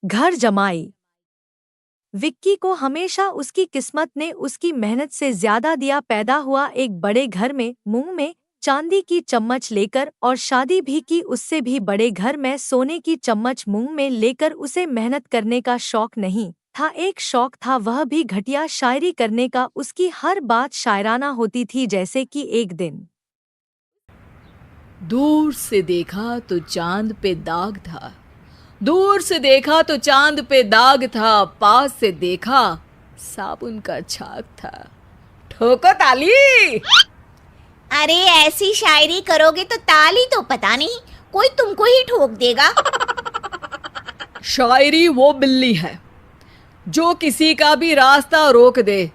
घर जमाई। विक्की को हमेशा उसकी किस्मत ने उसकी मेहनत से ज्यादा दिया। पैदा हुआ एक बड़े घर में, मुंह में चांदी की चम्मच लेकर, और शादी भी की उससे भी बड़े घर में। सोने की चम्मच मुंह में लेकर उसे मेहनत करने का शौक नहीं था, एक शौक था, वह भी घटिया शायरी करने का। उसकी हर बात शायराना होती थी। जैसे कि एक दिन दूर से देखा तो चांद पे दाग था, दूर से देखा तो चांद पे दाग था, पास से देखा साबुन का छाग था। ठोको ताली। अरे ऐसी शायरी करोगे तो ताली तो पता नहीं, कोई तुमको ही ठोक देगा। शायरी वो बिल्ली है जो किसी का भी रास्ता रोक दे,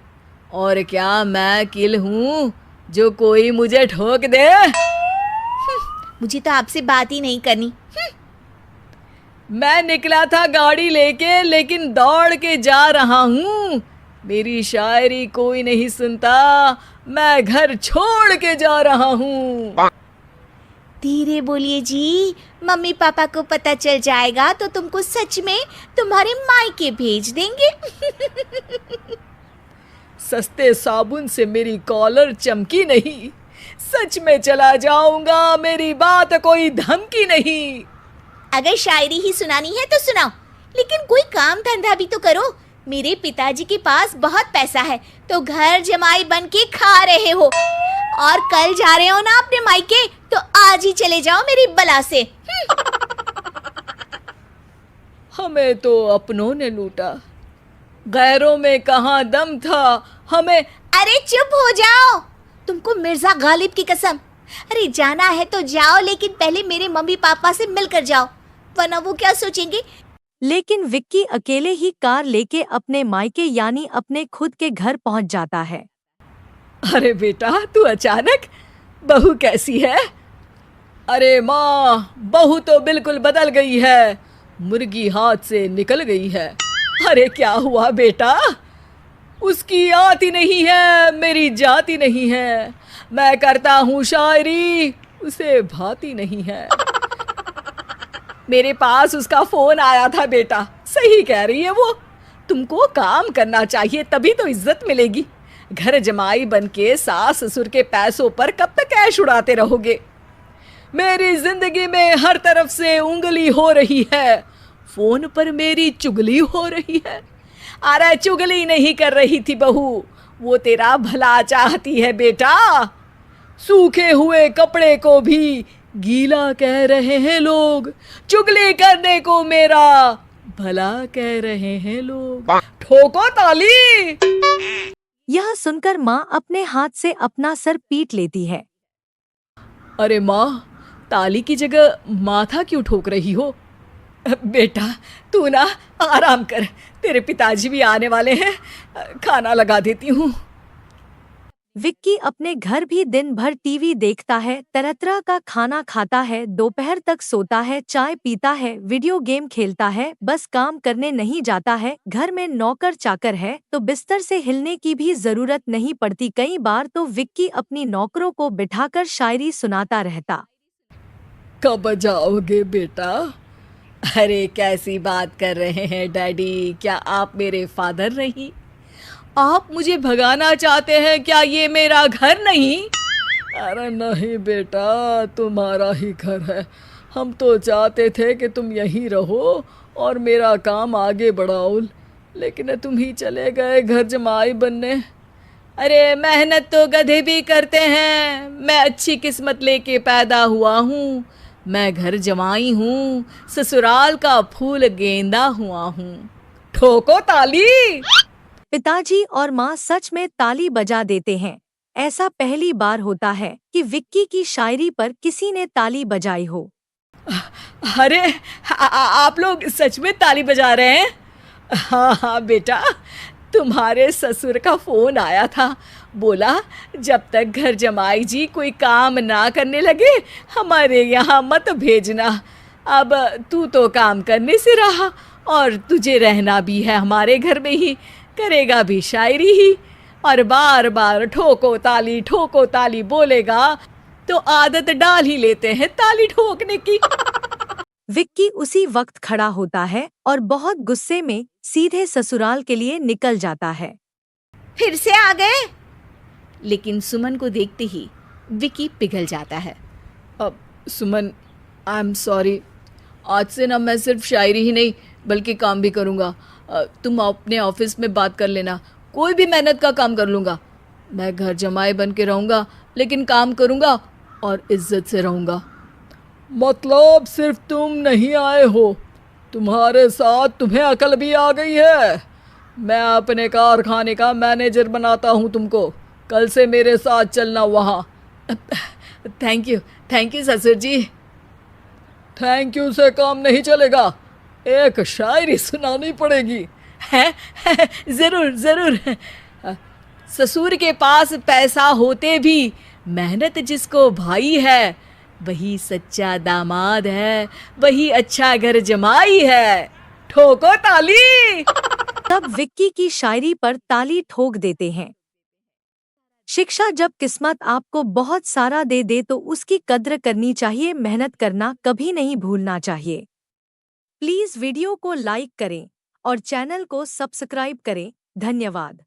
और क्या मैं किल हूँ जो कोई मुझे ठोक दे। मुझे तो आपसे बात ही नहीं करनी। मैं निकला था गाड़ी लेके, लेकिन दौड़ के जा रहा हूँ। मेरी शायरी कोई नहीं सुनता, मैं घर छोड़ के जा रहा हूँ। धीरे बोलिए जी, मम्मी पापा को पता चल जाएगा तो तुमको सच में तुम्हारे मायके भेज देंगे। सस्ते साबुन से मेरी कॉलर चमकी नहीं, सच में चला जाऊंगा, मेरी बात कोई धमकी नहीं। अगर शायरी ही सुनानी है तो सुनाओ, लेकिन कोई काम धंधा भी तो करो। मेरे पिताजी के पास बहुत पैसा है, तो घर जमाई बन के खा रहे हो, और कल जा रहे हो ना अपने मायके, तो आज ही चले जाओ मेरी बला से। हमें तो अपनों ने लूटा, गैरों में कहाँ दम था हमें। अरे चुप हो जाओ, तुमको मिर्जा गालिब की कसम। अरे जाना है तो जाओ, लेकिन पहले मेरे मम्मी पापा से मिलकर जाओ, वरना वो क्या सोचेंगे। लेकिन विक्की अकेले ही कार लेके अपने मायके यानी अपने खुद के घर पहुंच जाता है। अरे बेटा, तू अचानक, बहू कैसी है? अरे माँ, बहू तो बिल्कुल बदल गई है, मुर्गी हाथ से निकल गई है। अरे क्या हुआ बेटा? उसकी आती नहीं है, मेरी जाती नहीं है। मैं करता हूँ शायरी, उसे भाती नहीं है। मेरे पास उसका फोन आया था बेटा, सही कह रही है वो। तुमको काम करना चाहिए, तभी तो इज्जत मिलेगी। घर जमाई बनके सास ससुर के पैसों पर कब तक ऐश उड़ाते रहोगे? मेरी जिंदगी में हर तरफ से उंगली हो रही है, फोन पर मेरी चुगली हो रही है। अरे चुगली नहीं कर रही थी बहू, वो तेरा भला चाहती है बेटा। सूखे हुए कपड़े को भी गीला कह रहे हैं लोग, चुगली करने को मेरा भला कह रहे हैं लोग। ठोको ताली। यह सुनकर माँ अपने हाथ से अपना सर पीट लेती है। अरे माँ, ताली की जगह माथा क्यों ठोक रही हो? बेटा तू ना आराम कर, तेरे पिताजी भी आने वाले हैं, खाना लगा देती हूँ। विक्की अपने घर भी दिन भर टीवी देखता है, तरह तरह का खाना खाता है, दोपहर तक सोता है, चाय पीता है, वीडियो गेम खेलता है, बस काम करने नहीं जाता है। घर में नौकर चाकर है तो बिस्तर से हिलने की भी जरूरत नहीं पड़ती। कई बार तो विक्की अपनी नौकरों को बिठाकर शायरी सुनाता रहता। कब जाओगे बेटा? अरे कैसी बात कर रहे हैं डैडी, क्या आप मेरे फादर नहीं? आप मुझे भगाना चाहते हैं क्या? ये मेरा घर नहीं। अरे नहीं बेटा, तुम्हारा ही घर है। हम तो चाहते थे कि तुम यहीं रहो और मेरा काम आगे बढ़ाओ, लेकिन तुम ही चले गए घर जमाई बनने। अरे मेहनत तो गधे भी करते हैं, मैं अच्छी किस्मत लेके पैदा हुआ हूँ। मैं घर जमाई हूँ, ससुराल का फूल गेंदा हुआ हूँ। ठोको ताली। पिताजी और माँ सच में ताली बजा देते हैं। ऐसा पहली बार होता है कि विक्की की शायरी पर किसी ने ताली बजाई हो। अरे आप लोग सच में ताली बजा रहे हैं? हाँ हाँ बेटा, तुम्हारे ससुर का फोन आया था, बोला जब तक घर जमाई जी कोई काम ना करने लगे हमारे यहाँ मत भेजना। अब तू तो काम करने से रहा और तुझे रहना भी है हमारे घर में ही, करेगा भी शायरी ही, और बार बार ठोको ताली बोलेगा तो आदत डाल ही लेते हैं ताली ठोकने की। विक्की उसी वक्त खड़ा होता है और बहुत गुस्से में सीधे ससुराल के लिए निकल जाता है। फिर से आ गए। लेकिन सुमन को देखते ही विक्की पिघल जाता है। अब सुमन, आई एम सॉरी। आज से ना मैं सिर्फ शायरी ही नहीं बल्कि काम भी करूँगा। तुम अपने ऑफिस में बात कर लेना, कोई भी मेहनत का काम कर लूँगा। मैं घर जमाई बन के रहूँगा लेकिन काम करूँगा और इज्जत से रहूँगा। मतलब सिर्फ तुम नहीं आए हो, तुम्हारे साथ तुम्हें अकल भी आ गई है। मैं अपने कारखाने का मैनेजर बनाता हूँ तुमको, कल से मेरे साथ चलना वहाँ। थैंक यू ससुर जी। थैंक यू से काम नहीं चलेगा, एक शायरी सुनानी पड़ेगी। है ज़रूर ज़रूर। ससुर के पास पैसा होते भी मेहनत जिसको भाई है, वही सच्चा दामाद है, वही अच्छा घर जमाई है। ठोको ताली। तब विक्की की शायरी पर ताली ठोक देते हैं। शिक्षा, जब किस्मत आपको बहुत सारा दे दे तो उसकी कद्र करनी चाहिए, मेहनत करना कभी नहीं भूलना चाहिए। प्लीज़ वीडियो को लाइक करें और चैनल को सब्सक्राइब करें। धन्यवाद।